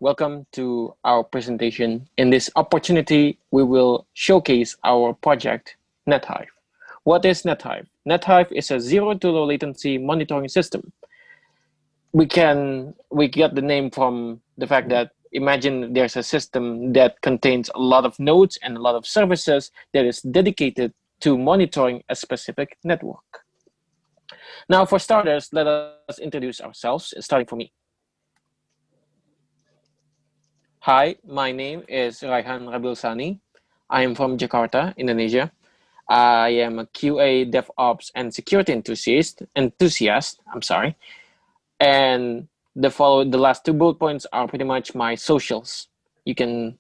Welcome to our presentation. In this opportunity, we will showcase our project, Nethive. What is Nethive? Nethive is a zero to low latency monitoring system. We get the name from the fact that imagine there's a system that contains a lot of nodes and a lot of services that is dedicated to monitoring a specific network. Now, for starters, let us introduce ourselves, starting from me. Hi, my name is Rayhan Tsani. I am from Jakarta, Indonesia. I am a QA, DevOps, and security enthusiast. And the last two bullet points are pretty much my socials. You can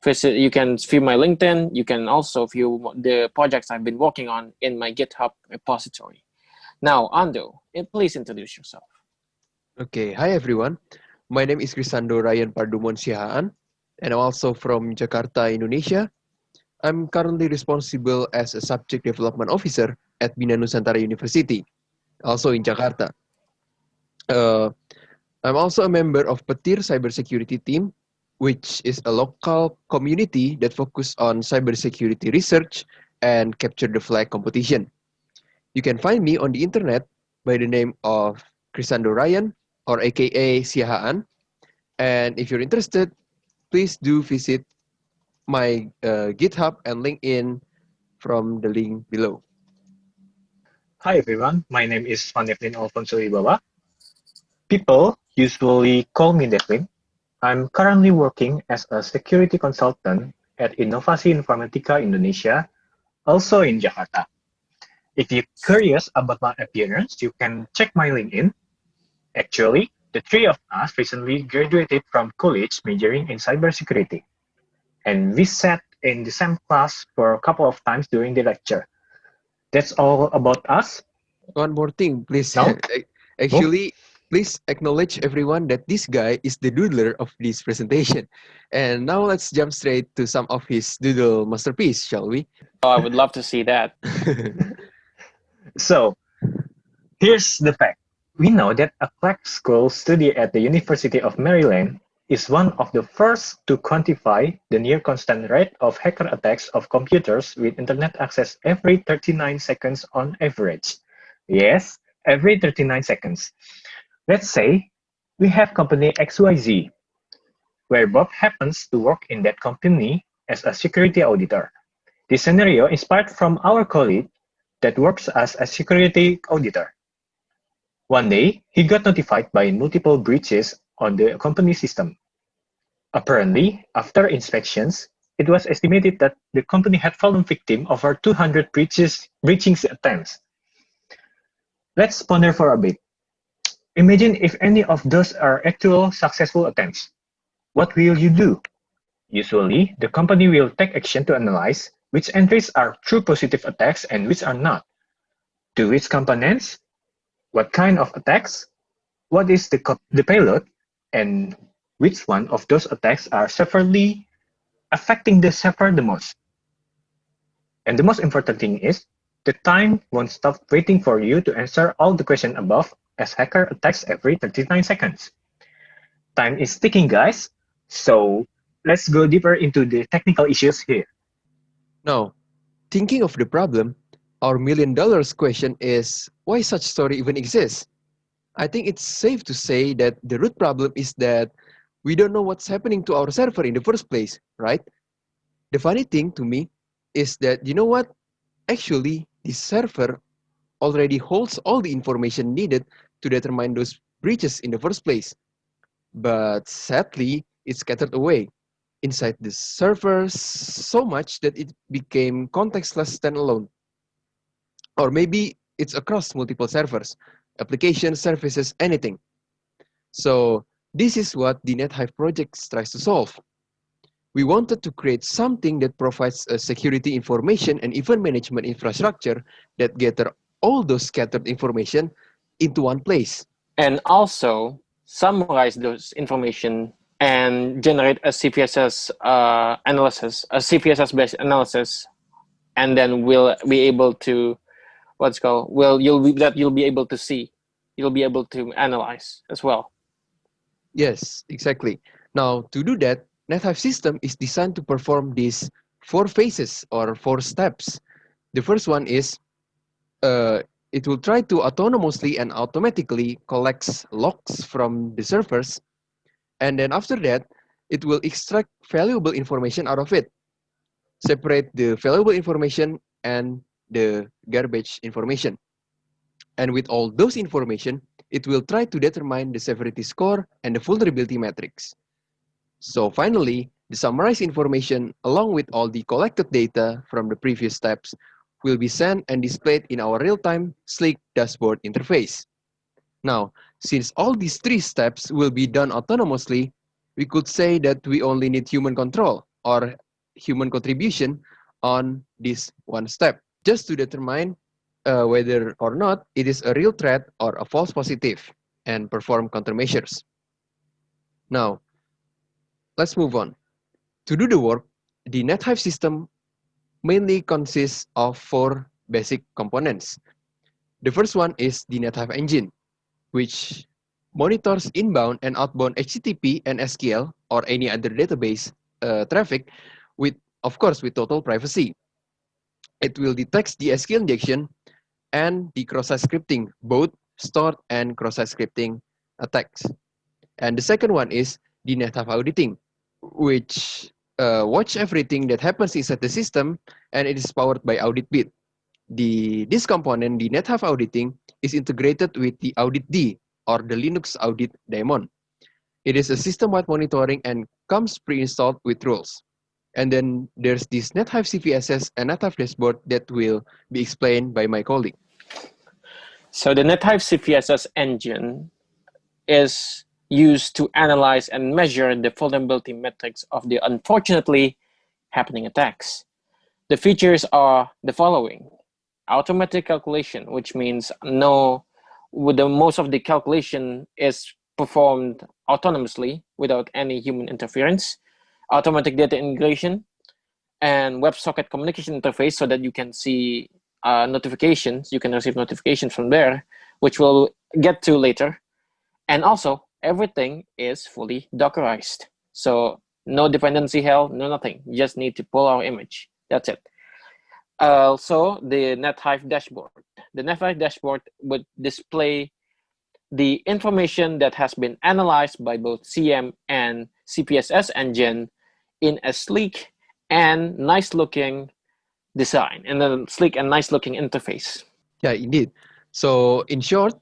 view my LinkedIn. You can also view the projects I've been working on in my GitHub repository. Now, Ando, please introduce yourself. Okay, hi everyone. My name is Chrisando Ryan Pardumon Sihaan, and I'm also from Jakarta, Indonesia. I'm currently responsible as a subject development officer at Bina Nusantara University, also in Jakarta. I'm also a member of Petir Cybersecurity Team, which is a local community that focuses on cybersecurity research and capture the flag competition. You can find me on the internet by the name of Chrisando Ryan, or aka Sihaan. And if you're interested, please do visit my GitHub and LinkedIn from the link below. Hi everyone, my name is Vandevlin Alfonso Wibawa. People usually call me Devlin. I'm currently working as a security consultant at Inovasi Informatika Indonesia, also in Jakarta. If you're curious about my appearance, you can check my LinkedIn. Actually, the three of us recently graduated from college majoring in cybersecurity. And we sat in the same class for a couple of times during the lecture. That's all about us. One more thing, please. No? Actually, please acknowledge everyone that this guy is the doodler of this presentation. And now let's jump straight to some of his doodle masterpiece, shall we? Oh, I would love to see that. So, here's the fact. We know that a crack school study at the University of Maryland is one of the first to quantify the near constant rate of hacker attacks of computers with internet access every 39 seconds on average. Yes, every 39 seconds. Let's say we have company XYZ, where Bob happens to work in that company as a security auditor. This scenario inspired from our colleague that works as a security auditor. One day, he got notified by multiple breaches on the company system. Apparently, after inspections, it was estimated that the company had fallen victim of over 200 breaching attempts. Let's ponder for a bit. Imagine if any of those are actual successful attempts. What will you do? Usually, the company will take action to analyze which entries are true positive attacks and which are not. To which components? What kind of attacks? What is the payload? And which one of those attacks are severely affecting the server the most? And the most important thing is, the time won't stop waiting for you to answer all the questions above as hacker attacks every 39 seconds. Time is ticking, guys. So let's go deeper into the technical issues here. Now, thinking of the problem, our $1,000,000 question is, why such story even exists? I think it's safe to say that the root problem is that we don't know what's happening to our server in the first place, right? The funny thing to me is that, you know what? Actually, this server already holds all the information needed to determine those breaches in the first place. But sadly, it's scattered away inside the server so much that it became contextless standalone. Or maybe it's across multiple servers, applications, services, anything. So this is what the Nethive project tries to solve. We wanted to create something that provides a security information and event management infrastructure that gather all those scattered information into one place. And also summarize those information and generate a CVSS analysis, a CVSS-based analysis, and then we'll be able to you'll be able to analyze as well. Yes, exactly. Now, to do that, Nethive system is designed to perform these 4 phases or 4 steps. The first one is it will try to autonomously and automatically collects logs from the servers, and then after that, it will extract valuable information out of it, separate the valuable information and the garbage information. And with all those information, it will try to determine the severity score and the vulnerability matrix. So finally, the summarized information along with all the collected data from the previous steps will be sent and displayed in our real-time Slick dashboard interface. Now, since all these 3 steps will be done autonomously, we could say that we only need human control or human contribution on this one step, just to determine whether or not it is a real threat or a false positive and perform countermeasures. Now, let's move on. To do the work, the Nethive system mainly consists of 4 basic components. The first one is the Nethive engine, which monitors inbound and outbound HTTP and SQL or any other database traffic with, of course, with total privacy. It will detect the SQL injection and the cross-site scripting, both stored and cross-site scripting attacks. And the second one is the Nethive auditing, which watch everything that happens inside the system, and it is powered by AuditBit. This component, the Nethive auditing, is integrated with the AuditD or the Linux Audit Daemon. It is a system-wide monitoring and comes pre-installed with rules. And then there's this Nethive CVSS and Nethive dashboard that will be explained by my colleague. So the Nethive CVSS engine is used to analyze and measure the vulnerability metrics of the unfortunately happening attacks. The features are the following: automatic calculation, which means most of the calculation is performed autonomously without any human interference. Automatic data integration and WebSocket communication interface, so that you can see notifications, you can receive notifications from there, which we'll get to later. And also, everything is fully Dockerized. So no dependency hell, no nothing. You just need to pull our image. That's it. Also, the Nethive dashboard. The Nethive dashboard would display the information that has been analyzed by both SIEM and CVSS engine in a sleek and nice-looking design, and a sleek and nice-looking interface. Yeah, indeed. So in short,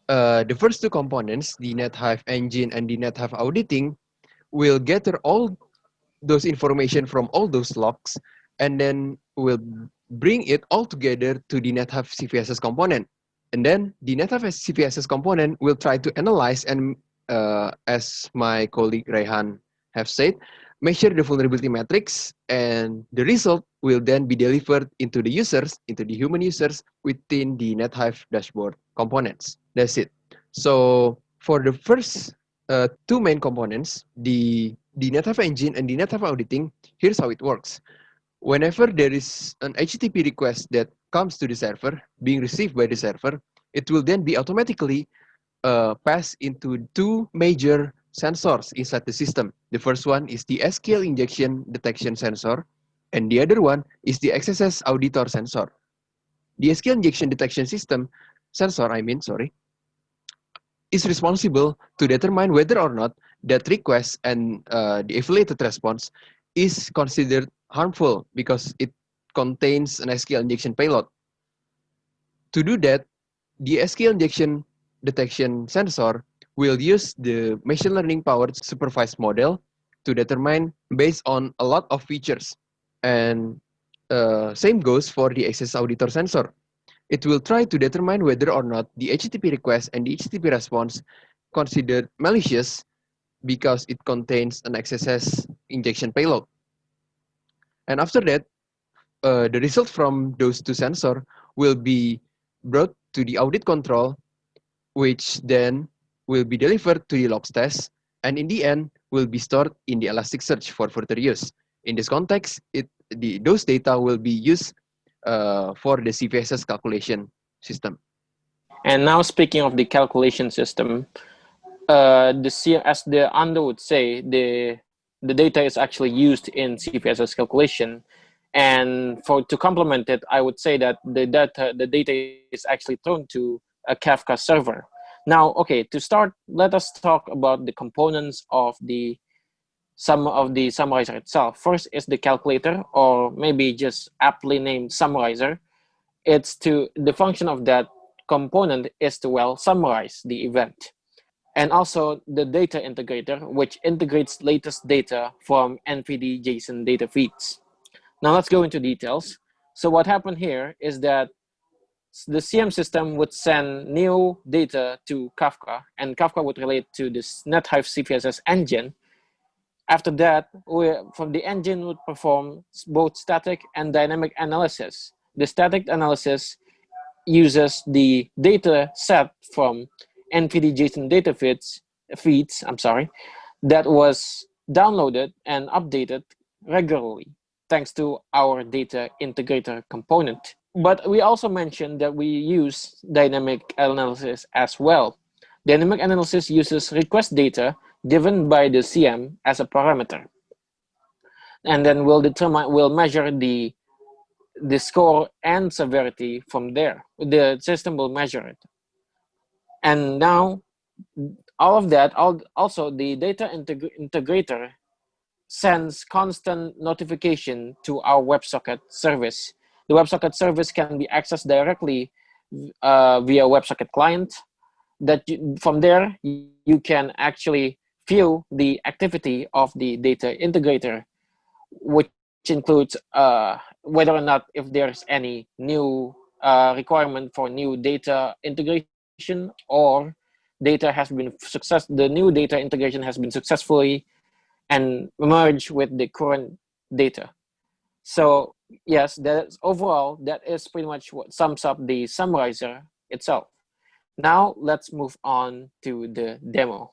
the first 2 components, the Nethive engine and the Nethive auditing, will gather all those information from all those logs, and then will bring it all together to the Nethive CVSS component. And then the Nethive CVSS component will try to analyze and, as my colleague Rayhan have said, measure the vulnerability matrix, and the result will then be delivered into the users, into the human users within the Nethive dashboard components. That's it. So for the first 2 main components, the Nethive engine and the Nethive auditing, here's how it works. Whenever there is an HTTP request that comes to the server, being received by the server, it will then be automatically passed into 2 major sensors inside the system. The first one is the SQL injection detection sensor, and the other one is the XSS auditor sensor. The SQL injection detection sensor, is responsible to determine whether or not that request and the affiliated response is considered harmful because it contains an SQL injection payload. To do that, the SQL injection detection sensor will use the machine learning powered supervised model to determine based on a lot of features. And same goes for the XSS auditor sensor. It will try to determine whether or not the HTTP request and the HTTP response considered malicious because it contains an XSS injection payload. And after that, the result from those 2 sensors will be brought to the audit control, which then will be delivered to the logs test, and in the end will be stored in the Elasticsearch for further use. In this context, those data will be used for the CVSS calculation system. And now, speaking of the calculation system, the CM, as the Ando would say, the data is actually used in CVSS calculation, and for to complement it, I would say that the data is actually thrown to a Kafka server. Now, okay, to start, let us talk about the components of the summarizer itself. First is the calculator, or maybe just aptly named summarizer. It's to the function of that component is to well summarize the event, and also the data integrator, which integrates latest data from NVD JSON data feeds. Now let's go into details. So what happened here is that the CM system would send new data to Kafka, and Kafka would relate to this Nethive CVSS engine. After that, from the engine would perform both static and dynamic analysis. The static analysis uses the data set from NVD JSON data feeds, that was downloaded and updated regularly thanks to our data integrator component. But we also mentioned that we use dynamic analysis as well. Dynamic analysis uses request data given by the CM as a parameter, and then we'll measure the score and severity from there. The system will measure it. And now all of that, also the data integrator sends constant notification to our WebSocket service. The WebSocket service can be accessed directly via WebSocket client. From there, you can actually view the activity of the data integrator, which includes whether or not if there's any new requirement for new data integration, or the new data integration has been successfully and merged with the current data. So yes, that is pretty much what sums up the summarizer itself. Now let's move on to the demo.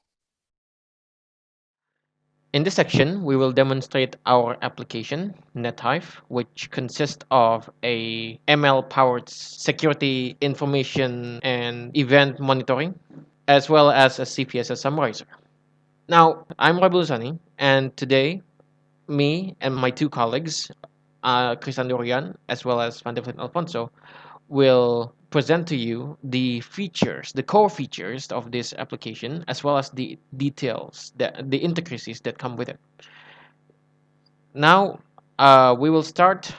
In this section, we will demonstrate our application, Nethive, which consists of a ML-powered security information and event monitoring, as well as a CPSS summarizer. Now, I'm Raybul Tsani, and today, me and my two colleagues, Chrisando, Rayhan, as well as Vandevlin, Alfonso, will present to you the features, the core features of this application, as well as the details, the intricacies that come with it. Now, we will start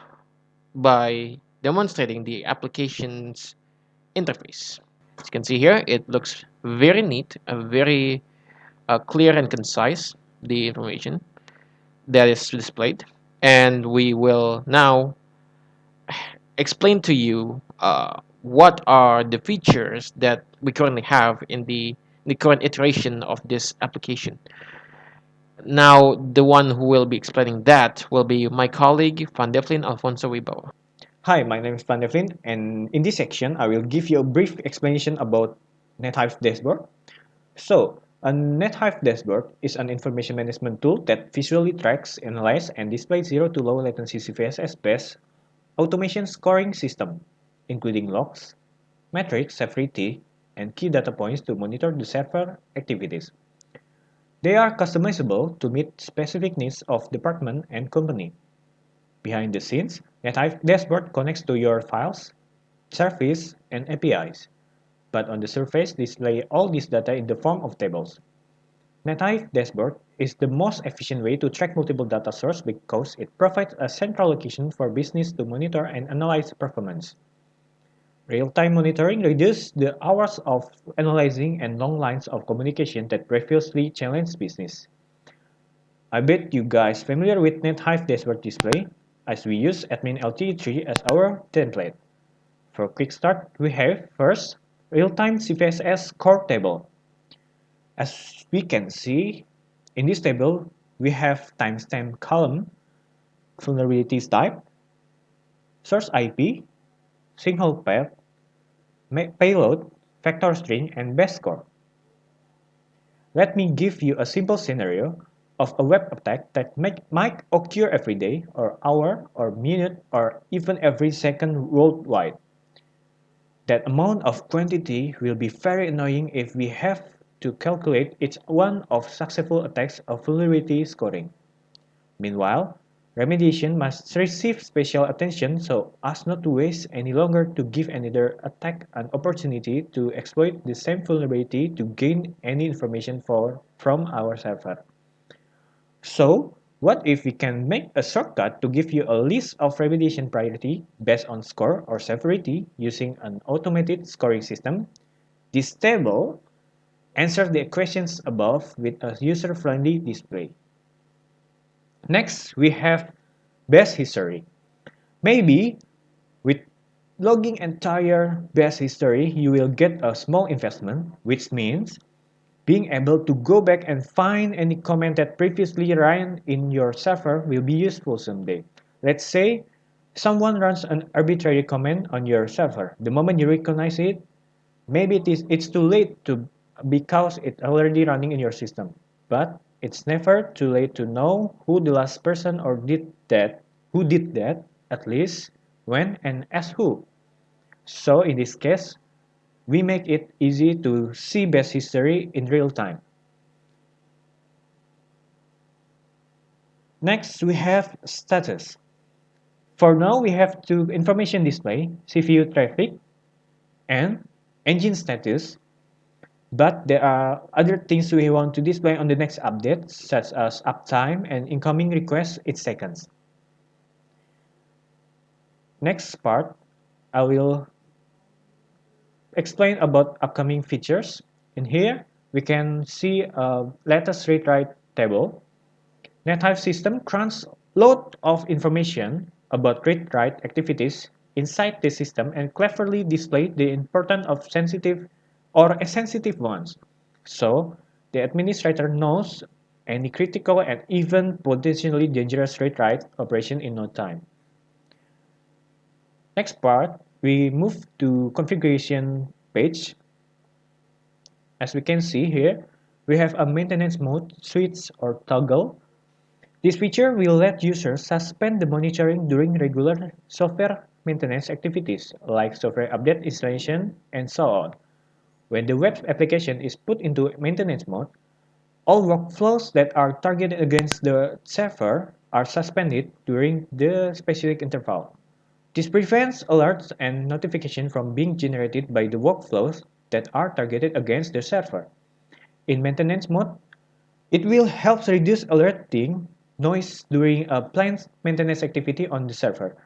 by demonstrating the application's interface. As you can see here, it looks very neat, very clear and concise, the information that is displayed. And we will now explain to you what are the features that we currently have in the current iteration of this application. Now, the one who will be explaining that will be my colleague, Vandevlin Alfonso Wibawa. Hi, my name is Vandevlin, and in this section, I will give you a brief explanation about Nethive dashboard. So, a Nethive dashboard is an information management tool that visually tracks, analyzes, and displays zero to low latency CVSS-based automation scoring system, including logs, metrics, severity, and key data points to monitor the server activities. They are customizable to meet specific needs of department and company. Behind the scenes, Nethive dashboard connects to your files, service, and APIs, but on the surface display all this data in the form of tables. Nethive dashboard is the most efficient way to track multiple data sources because it provides a central location for business to monitor and analyze performance. Real-time monitoring reduces the hours of analyzing and long lines of communication that previously challenged business. I bet you guys familiar with Nethive dashboard display, as we use admin LTE3 as our template. For quick start, we have first real-time CVSS core table. As we can see, in this table, we have timestamp column, vulnerabilities type, source IP, single path, payload, vector string, and base score. Let me give you a simple scenario of a web attack that might occur every day, or hour, or minute, or even every second worldwide. That amount of quantity will be very annoying if we have to calculate each one of successful attacks of vulnerability scoring. Meanwhile, remediation must receive special attention so as not to waste any longer to give another attack an opportunity to exploit the same vulnerability to gain any information from our server. So, what if we can make a shortcut to give you a list of remediation priority based on score or severity using an automated scoring system? This table answers the questions above with a user-friendly display. Next, we have best history. Maybe with logging entire best history, you will get a small investment, which means being able to go back and find any comment that previously ran in your server will be useful someday. Let's say someone runs an arbitrary comment on your server. The moment you recognize it, maybe it's too late to because it's already running in your system. But it's never too late to know who the last person or who did that, at least when and as who. So in this case, we make it easy to see best history in real time. Next, we have status. For now, we have two information display, CPU traffic and engine status. But there are other things we want to display on the next update, such as uptime and incoming requests in seconds. Next part, I will explain about upcoming features. In here, we can see a latest read-write table. Nethive system crunches lot of information about read-write activities inside the system and cleverly display the important of sensitive or insensitive ones. So the administrator knows any critical and even potentially dangerous read-write operation in no time. Next part, we move to configuration page. As we can see here, we have a maintenance mode switch or toggle. This feature will let users suspend the monitoring during regular software maintenance activities like software update installation and so on. When the web application is put into maintenance mode, all workflows that are targeted against the server are suspended during the specific interval. This prevents alerts and notifications from being generated by the workflows that are targeted against the server. In maintenance mode, it will help reduce alerting noise during a planned maintenance activity on the server.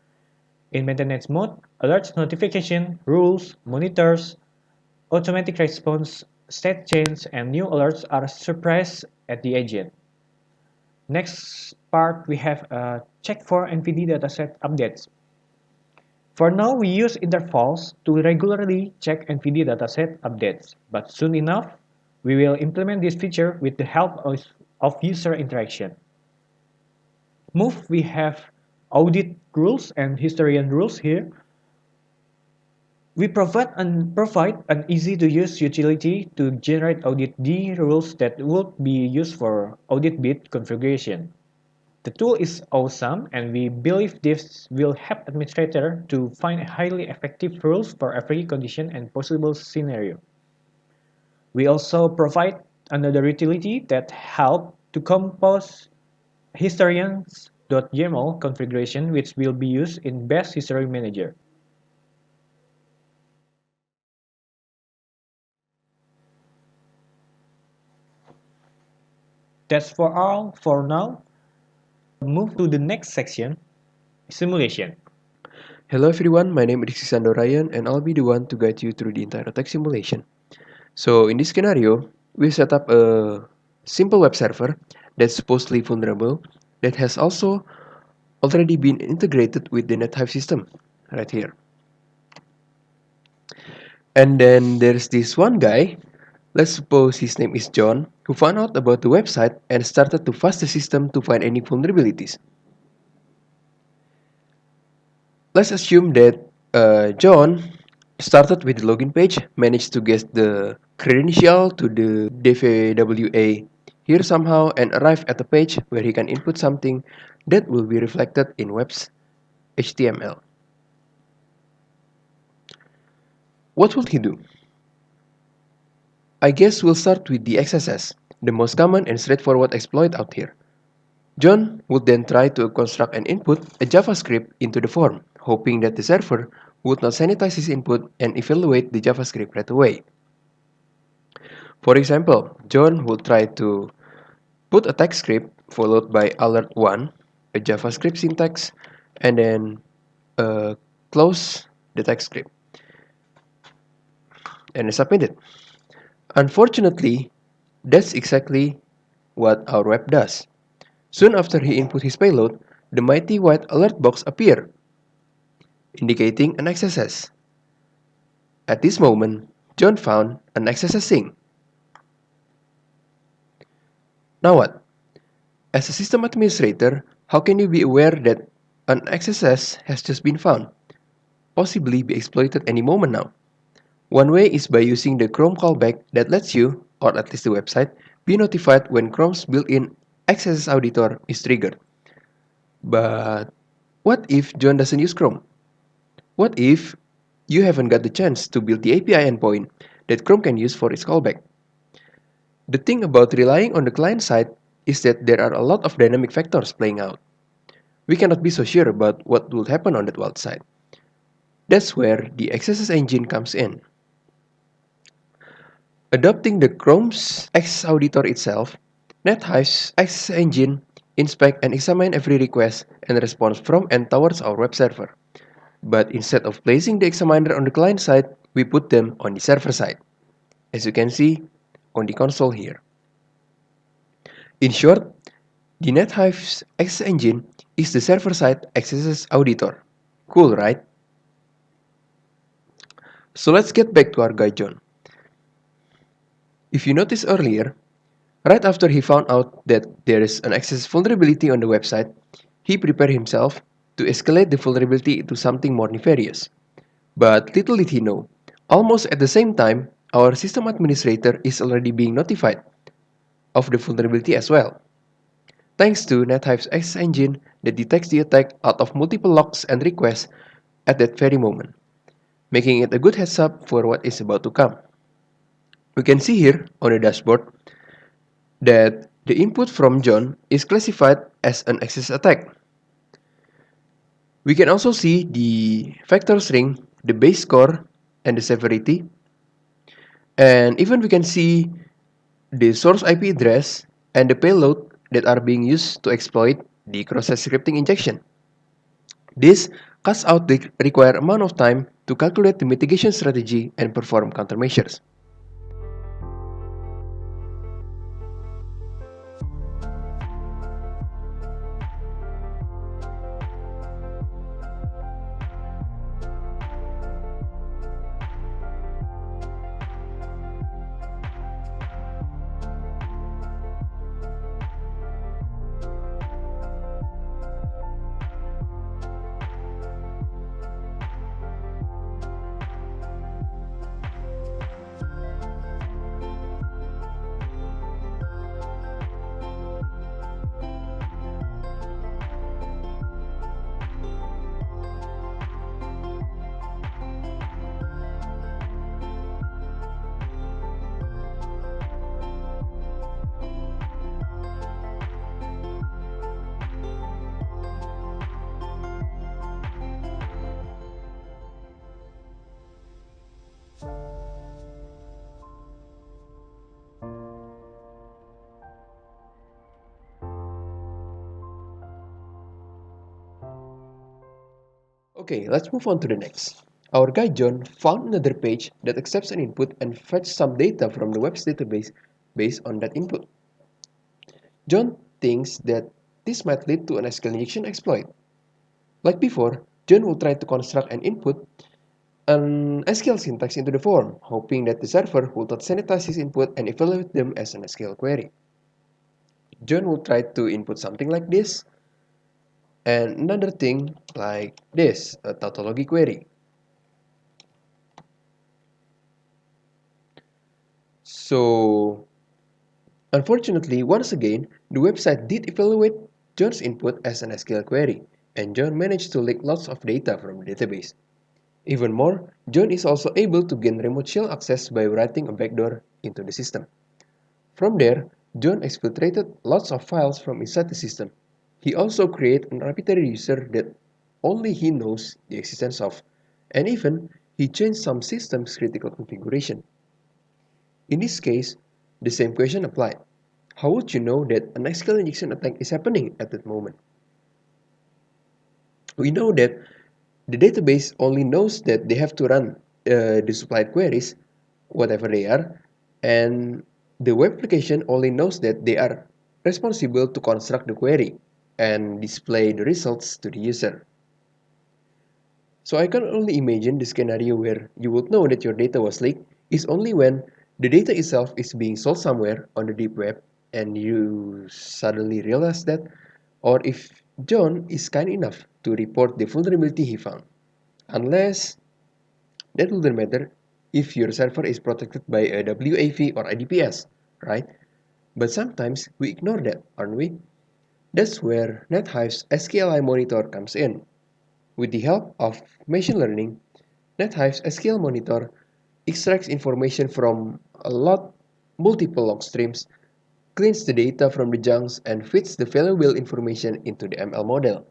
In maintenance mode, alerts, notification, rules, monitors, automatic response, state change, and new alerts are suppressed at the agent. Next part, we have a check for NVD dataset updates. For now, we use intervals to regularly check NVD dataset updates, but soon enough, we will implement this feature with the help of user interaction. Move, we have audit rules and historian rules here. We provide an easy-to-use utility to generate audit D rules that would be used for audit bit configuration. The tool is awesome, and we believe this will help administrators to find highly effective rules for every condition and possible scenario. We also provide another utility that helps to compose historians.yaml configuration, which will be used in Best History Manager. That's for all for now. Move to the next section, simulation. Hello everyone, my name is Chrisando Rayhan and I'll be the one to guide you through the entire attack simulation. So in this scenario, we set up a simple web server that's supposedly vulnerable that has also already been integrated with the Nethive system, right here. And then there's this one guy, let's suppose his name is John, who found out about the website and started to fuzz the system to find any vulnerabilities. Let's assume that John started with the login page, managed to guess the credential to the DVWA here somehow, and arrived at a page where he can input something that will be reflected in web's HTML. What will he do? I guess we'll start with the XSS, the most common and straightforward exploit out here. John would then try to construct and input a JavaScript into the form, hoping that the server would not sanitize his input and evaluate the JavaScript right away. For example, John would try to put a text script followed by alert1, a JavaScript syntax, and then close the text script and submit it. Unfortunately, that's exactly what our web does. Soon after he input his payload, the mighty white alert box appeared, indicating an XSS. At this moment, John found an XSS sync. Now what? As a system administrator, how can you be aware that an XSS has just been found, possibly be exploited any moment now? One way is by using the Chrome callback that lets you, or at least the website, be notified when Chrome's built-in XSS auditor is triggered. But what if John doesn't use Chrome? What if you haven't got the chance to build the API endpoint that Chrome can use for its callback? The thing about relying on the client side is that there are a lot of dynamic factors playing out. We cannot be so sure about what will happen on that wild side. That's where the XSS engine comes in. Adopting the Chrome's XSS auditor itself, Nethive's XSS engine inspect and examine every request and response from and towards our web server. But instead of placing the examiner on the client side, we put them on the server side, as you can see on the console here. In short, the Nethive's XSS engine is the server-side XSS auditor. Cool, right? So let's get back to our guy John. If you noticed earlier, right after he found out that there is an XSS vulnerability on the website, he prepared himself to escalate the vulnerability to something more nefarious. But little did he know, almost at the same time, our system administrator is already being notified of the vulnerability as well, thanks to Nethive's XSS engine that detects the attack out of multiple logs and requests at that very moment, making it a good heads up for what is about to come. We can see here on the dashboard that the input from John is classified as an XSS attack. We can also see the vector string, the base score, and the severity. And even we can see the source IP address and the payload that are being used to exploit the cross-site scripting injection. This cuts out the required amount of time to calculate the mitigation strategy and perform countermeasures. Okay, let's move on to the next. Our guy John found another page that accepts an input and fetches some data from the web's database based on that input. John thinks that this might lead to an SQL injection exploit. Like before, John will try to construct and input an SQL syntax into the form, hoping that the server will not sanitize his input and evaluate them as an SQL query. John will try to input something like this, and another thing like this, a tautology query. So, unfortunately, once again, the website did evaluate John's input as an SQL query, and John managed to leak lots of data from the database. Even more, John is also able to gain remote shell access by writing a backdoor into the system. From there, John exfiltrated lots of files from inside the system. He also created an arbitrary user that only he knows the existence of, and even he changed some system's critical configuration. In this case, the same question applied. How would you know that an SQL injection attack is happening at that moment? We know that the database only knows that they have to run the supplied queries, whatever they are, and the web application only knows that they are responsible to construct the query and display the results to the user. So I can only imagine the scenario where you would know that your data was leaked is only when the data itself is being sold somewhere on the deep web and you suddenly realize that, or if John is kind enough to report the vulnerability he found. Unless that wouldn't matter if your server is protected by a WAV or IDPS, right? But sometimes we ignore that, aren't we? That's where Nethive's SQLi monitor comes in. With the help of machine learning, Nethive's SQL monitor extracts information from a lot multiple log streams, cleans the data from the junks, and feeds the valuable information into the ML model.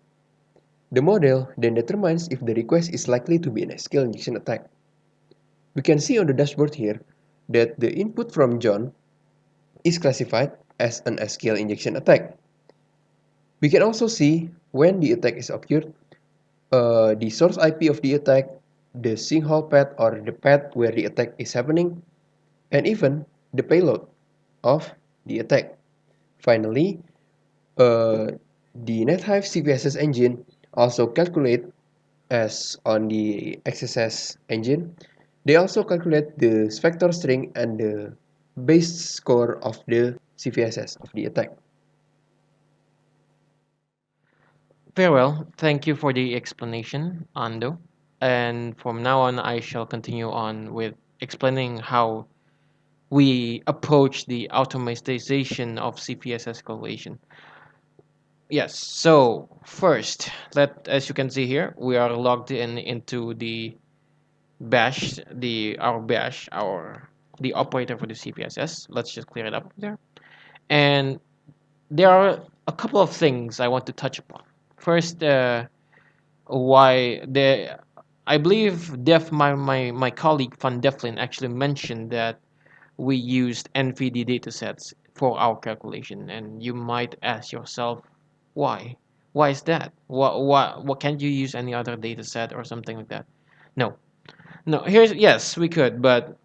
The model then determines if the request is likely to be an SQL injection attack. We can see on the dashboard here that the input from John is classified as an SQL injection attack. We can also see when the attack is occurred, the source IP of the attack, the sinkhole path or the path where the attack is happening, and even the payload of the attack. Finally, the Nethive CVSS engine also calculate as on the XSS engine. They also calculate the vector string and the base score of the CVSS of the attack. Very well. Thank you for the explanation, Ando. And from now on, I shall continue on with explaining how we approach the automatization of CPSS calculation. Yes, so first, as you can see here, we are logged in into the bash, the operator for the CPSS. Let's just clear it up there. And there are a couple of things I want to touch upon. First, why the I believe my colleague Vandevlin actually mentioned that we used NVD datasets for our calculation, and you might ask yourself, why? Why is that? What can't you use any other dataset or something like that? No, no. Yes, we could, but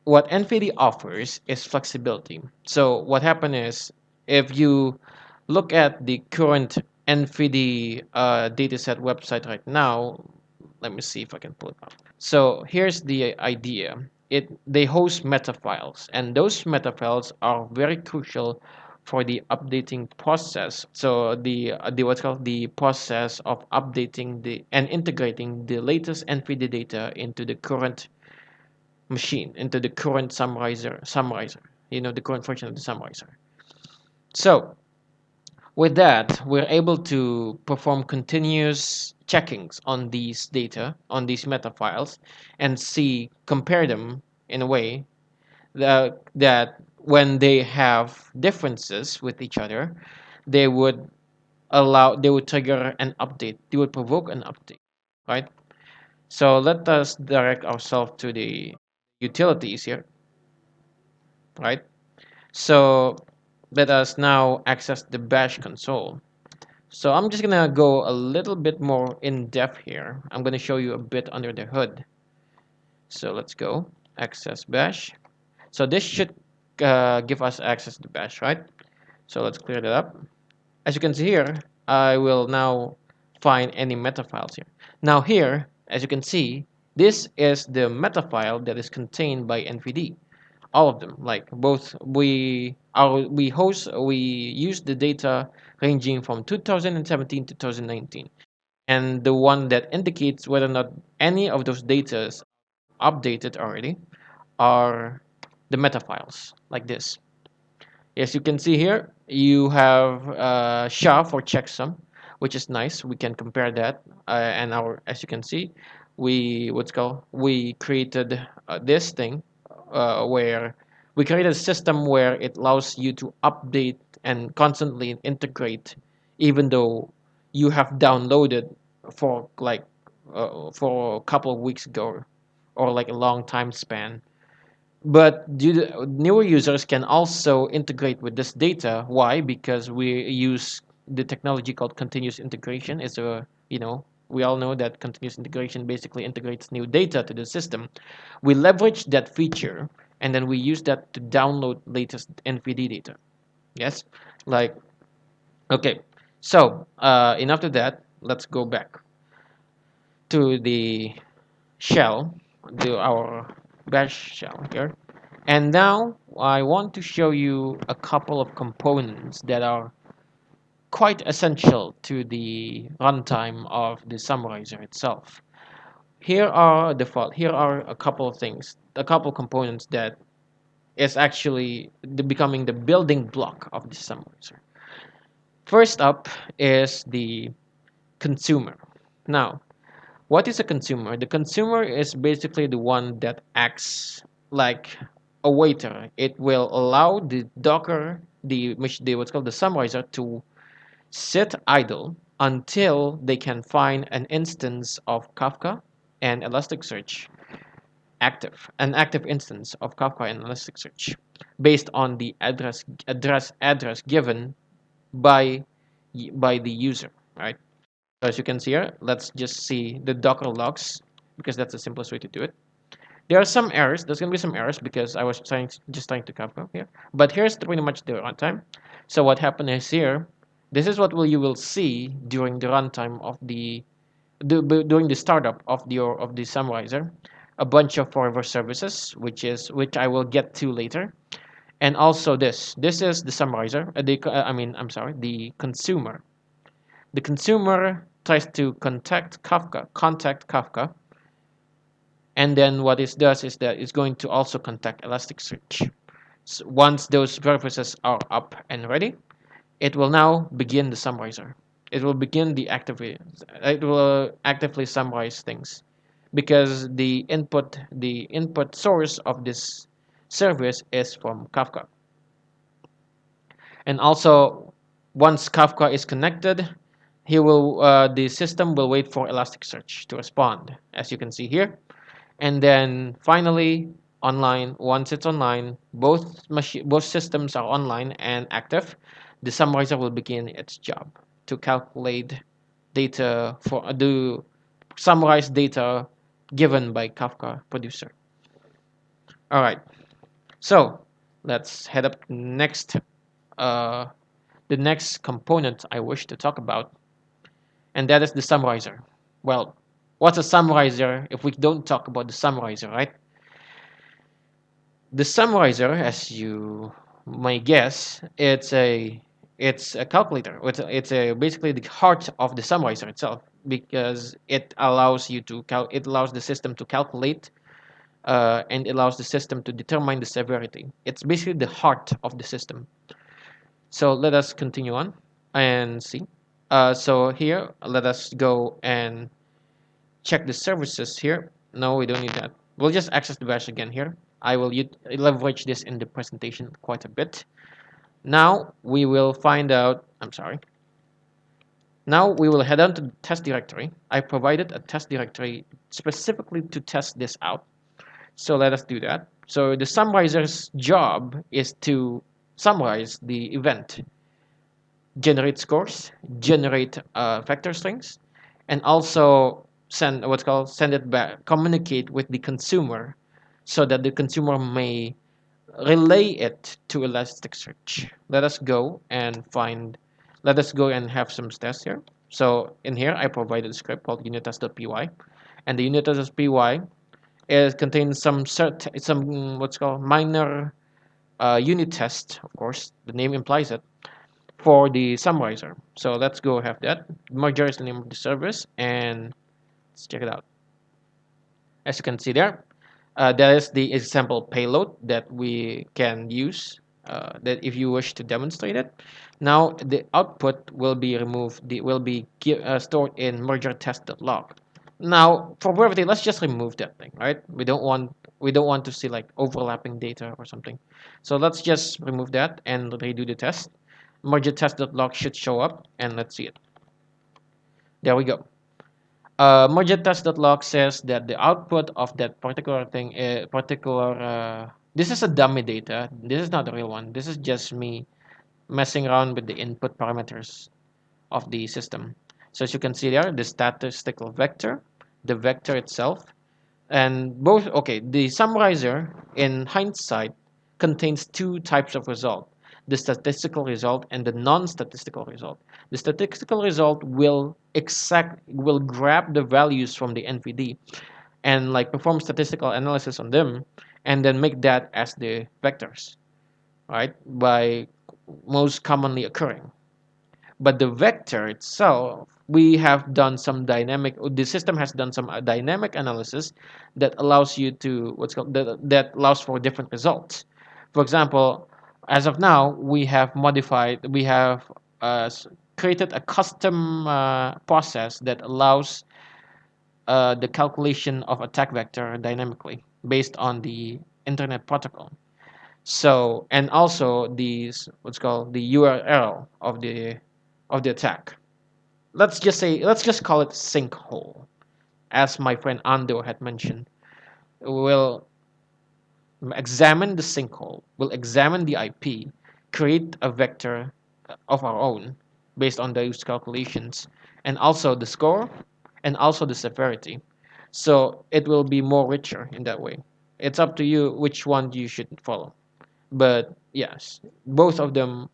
what NVD offers is flexibility. So what happened is, if you look at the current NVD dataset website right now, let me see if I can pull it up. So here's the idea. They host meta files, and those meta files are very crucial for the updating process. So the what's called the process of updating the and integrating the latest NVD data into the current machine, into the current summarizer, the current version of the summarizer. So with that, we're able to perform continuous checkings on these data, on these meta files, and compare them in a way that when they have differences with each other, they would they would trigger an update, they would provoke an update, right? So let us direct ourselves to the utilities here, right? So let us now access the bash console. So I'm just gonna go a little bit more in depth here. I'm gonna show you a bit under the hood. So let's go access bash. So this should give us access to bash, right? So let's clear that up. As you can see here, I will now find any meta files here. Now here, as you can see, this is the meta file that is contained by NVD. All of them, like both we use the data ranging from 2017 to 2019, and the one that indicates whether or not any of those data is updated already are the meta files like this. As you can see here, you have SHA for checksum, which is nice. We can compare that, and as you can see, we created this thing where We created a system where it allows you to update and constantly integrate, even though you have downloaded for for a couple of weeks ago, or like a long time span. But newer users can also integrate with this data. Why? Because we use the technology called continuous integration. It's a, we all know that continuous integration basically integrates new data to the system. We leverage that feature, and then we use that to download latest NVD data. Yes, like, okay. So enough of that. Let's go back to the shell, to our bash shell here. And now I want to show you a couple of components that are quite essential to the runtime of the summarizer itself. Here are a couple of things, a couple of components that is actually becoming the building block of the summarizer. First up is the consumer. Now, what is a consumer? The consumer is basically the one that acts like a waiter. It will allow the Docker, the what's called the summarizer, to sit idle until they can find an instance of Kafka and Elasticsearch an active instance of Kafka and Elasticsearch, based on the address given by the user, right? As you can see here, let's just see the Docker logs, because that's the simplest way to do it. There are some errors. There's gonna be some errors because I was just trying to Kafka here. But here's pretty much the runtime. So what happened is here, this is what you will see during the runtime of during the startup of the summarizer. A bunch of forever services, which I will get to later, and also this is the summarizer. I'm sorry, the consumer. The consumer tries to contact Kafka, and then what it does is that it's going to also contact Elasticsearch. So once those services are up and ready, it will now begin the summarizer. It will begin it will actively summarize things, because the input source of this service is from Kafka. And also, once Kafka is connected, the system will wait for Elasticsearch to respond, as you can see here. And then finally, online, once it's online, both systems are online and active, the summarizer will begin its job to calculate data do summarize data given by Kafka producer. All right, so let's head up next. Uh, the next component I wish to talk about, and that is the summarizer. Well, what's a summarizer if we don't talk about the summarizer, right? The summarizer, as you may guess, it's a calculator. It's basically the heart of the summarizer itself, because it allows it allows the system to calculate, and it allows the system to determine the severity. It's basically the heart of the system. So let us continue on and see. So here, let us go and check the services here. No, we don't need that. We'll just access the bash again here. I will leverage this in the presentation quite a bit. Now we will find out, I'm sorry. Now we will head on to the test directory. I provided a test directory specifically to test this out. So let us do that. So the summarizer's job is to summarize the event, generate scores, generate vector strings, and also send it back, communicate with the consumer, so that the consumer may relay it to Elasticsearch. Let us go and have some tests here. So in here, I provided a script called unittest.py, and the unittest.py contains some what's called minor unit test. Of course, the name implies it, for the summarizer. So let's go have that. Merger is the name of the service, and let's check it out. As you can see there, that is the example payload that we can use, that if you wish to demonstrate it. Now the output will be stored in merger test.log. Now for brevity, let's just remove that thing, right? We don't want We don't want to see like overlapping data or something. So let's just remove that and redo the test. Merge test.log should show up, and let's see it. There we go. Merge test.log says that the output of that particular thing, this is a dummy data. This is not the real one. This is just me messing around with the input parameters of the system. So as you can see there, the statistical vector, the vector itself, and both, okay, the summarizer in hindsight contains two types of result: the statistical result and the non-statistical result. The statistical result will grab the values from the NVD and like perform statistical analysis on them, and then make that as the vectors, right, by most commonly occurring. But the vector itself, we have done some dynamic, the system has done some dynamic analysis that allows you to what's called that allows for different results. For example, as of now, we have uh, created a custom process that allows the calculation of attack vector dynamically based on the internet protocol. So, and also these what's called the URL of the attack. Let's just call it sinkhole, as my friend Ando had mentioned. We'll examine the sinkhole, we'll examine the IP, create a vector of our own based on those calculations, and also the score, and also the severity. So it will be more richer in that way. It's up to you which one you should follow. But yes, both of them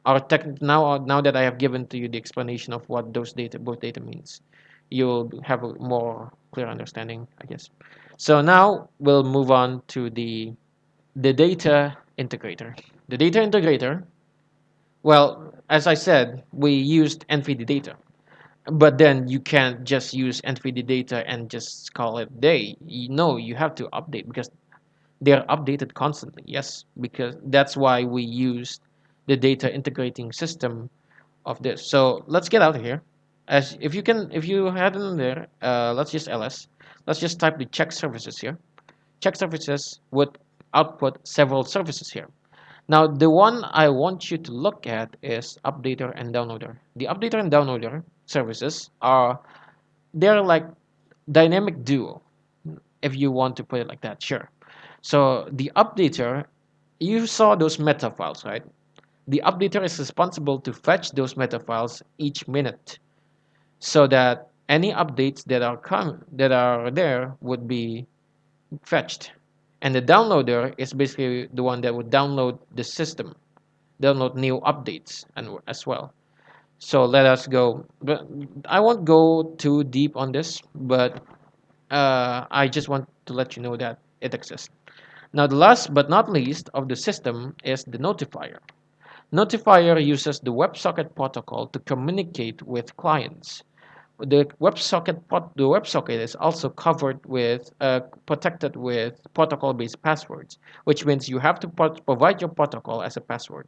are now that I have given to you the explanation of what both data means, you'll have a more clear understanding, I guess. So now we'll move on to the data integrator. The data integrator, well, as I said, we used NVD data, but then you can't just use NVD data and just call it day. No, you have to update because they're updated constantly. Yes, because that's why we used the data integrating system of this. So let's get out of here. As if you had in there, let's just ls. Let's just type the check services here. Check services would output several services here. Now the one I want you to look at is updater and downloader. The updater and downloader services are, they're like dynamic duo, if you want to put it like that. Sure. So the updater, you saw those meta files, right? The updater is responsible to fetch those meta files each minute, so that any updates that are there would be fetched. And the downloader is basically the one that would download the system, download new updates and as well. So let us go. But I won't go too deep on this, but I just want to let you know that it exists. Now, the last but not least of the system is the notifier. Notifier uses the WebSocket protocol to communicate with clients. The WebSocket is also covered with protected with protocol-based passwords, which means you have to provide your protocol as a password.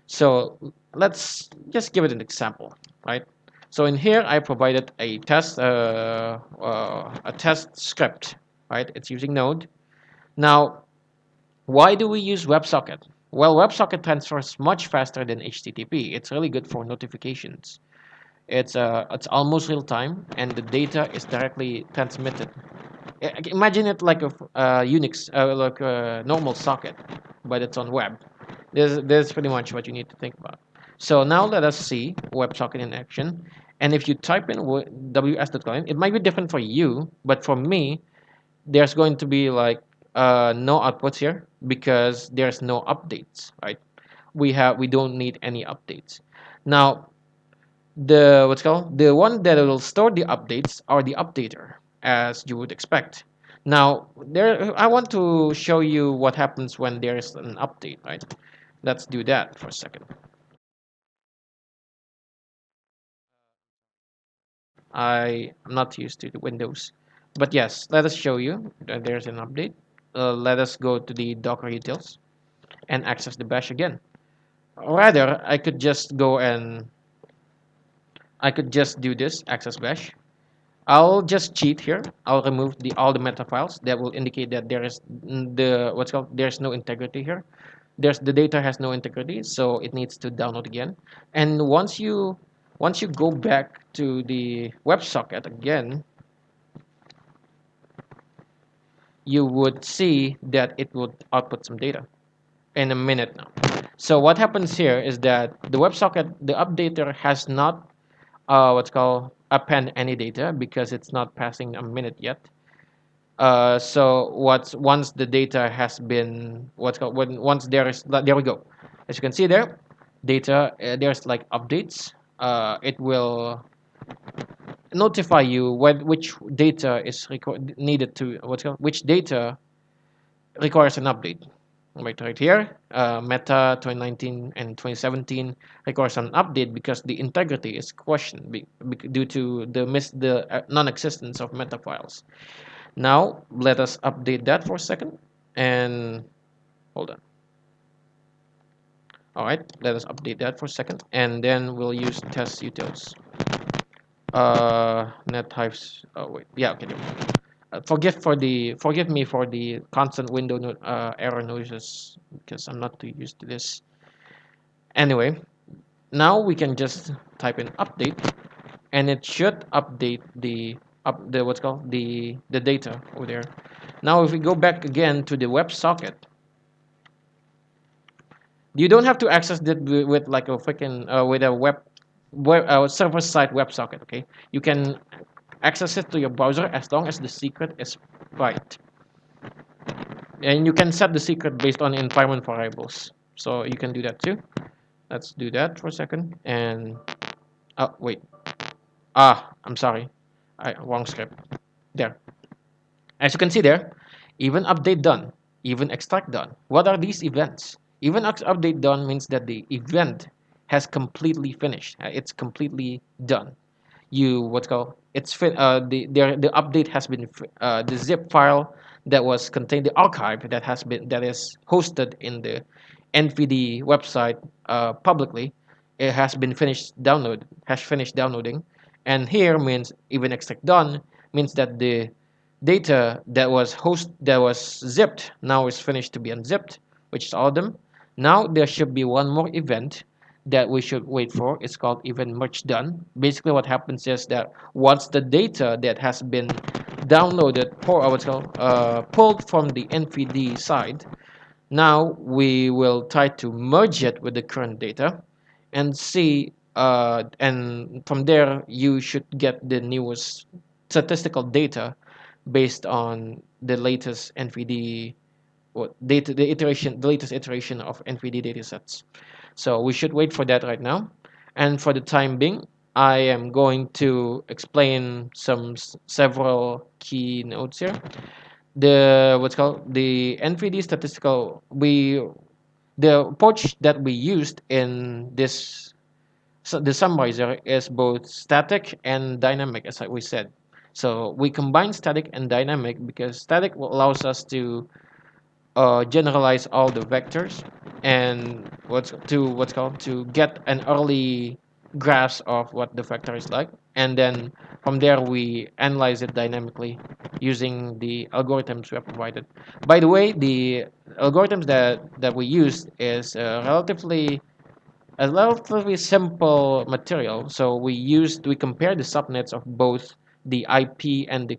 So let's just give it an example, right? So in here, I provided a test script, right? It's using Node. Now, why do we use WebSocket? Well, WebSocket transfers much faster than HTTP. It's really good for notifications. It's almost real time, and the data is directly transmitted. Imagine it like a Unix, like a normal socket, but it's on web. There's pretty much what you need to think about. So now let us see WebSocket in action. And if you type in ws.client, it might be different for you, but for me, there's going to be like no outputs here because there's no updates, right? We don't need any updates. Now the one that will store the updates are the updater, as you would expect. Now there I want to show you what happens when there's an update, right? Let's do that for a second. I'm not used to the Windows, but yes, let us show you that there's an update. Let us go to the Docker utils and access the bash again. Rather, I could just do this access bash. I'll just cheat here. I'll remove all the meta files that will indicate that there is there's no integrity here. The data has no integrity, so it needs to download again. And once you go back to the WebSocket again, you would see that it would output some data in a minute now. So what happens here is that the WebSocket, the updater, has not what's called append any data because it's not passing a minute yet. So once the data has been what's called when once there we go. As you can see there, data there's like updates. It will notify you which data is needed to which data requires an update. Right here, Meta 2019 and 2017 requires an update because the integrity is questioned due to the non-existence of meta files. Now let us update that for a second, and hold on. All right, let us update that for a second, and then we'll use test utils. Nethives. Oh wait, yeah, okay. Forgive me for the constant window error noises because I'm not too used to this. Anyway, now we can just type in update, and it should update the what's called the data over there. Now, if we go back again to the WebSocket, you don't have to access it with like a freaking with a server side WebSocket. Okay, you can access it to your browser as long as the secret is right, and you can set the secret based on environment variables. So you can do that too. Let's do that for a second. And oh wait, I'm sorry, wrong script. There. As you can see there, even update done, even extract done. What are these events? Even update done means that the event has completely finished. It's completely done. What's called the update has been the zip file that was contained, the archive that is hosted in the NVD website publicly. It has finished downloading, and here means even extract done means that the data that was zipped now is finished to be unzipped, which is all of them. Now there should be one more event that we should wait for. It's called event merge done. Basically, what happens is that once the data that has been downloaded pulled from the NVD side, now we will try to merge it with the current data and see. And from there, you should get the newest statistical data based on the latest NVD the latest iteration of NVD datasets. So we should wait for that right now. And for the time being, I am going to explain several key notes here. The NVD statistical the approach that we used in this the summarizer is both static and dynamic, as we said. So we combine static and dynamic because static allows us to generalize all the vectors and what's called to get an early grasp of what the vector is like, and then from there we analyze it dynamically using the algorithms we have provided. By the way, the algorithms that we used is a relatively simple material. So we compare the subnets of both the IP and the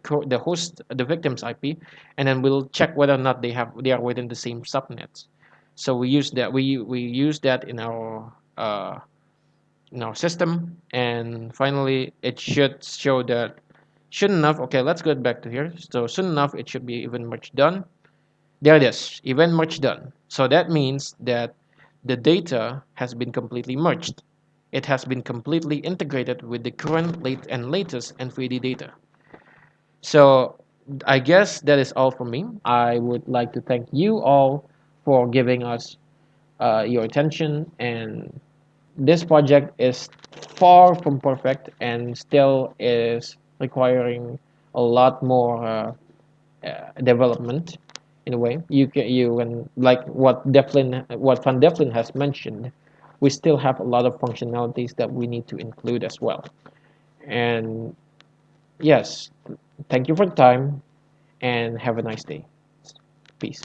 victim's IP, and then we'll check whether or not they are within the same subnets. So we use that in our system, and finally it should show that soon enough. Okay, let's go back to here. So soon enough it should be even merge done. There it is, event merge done. So that means that the data has been completely merged. It has been completely integrated with the current latest NVD data. So I guess that is all from me. I would like to thank you all for giving us your attention, and this project is far from perfect and still is requiring a lot more development. In a way, you can like what Van Devlin has mentioned. We still have a lot of functionalities that we need to include as well. And yes, thank you for the time and have a nice day. Peace.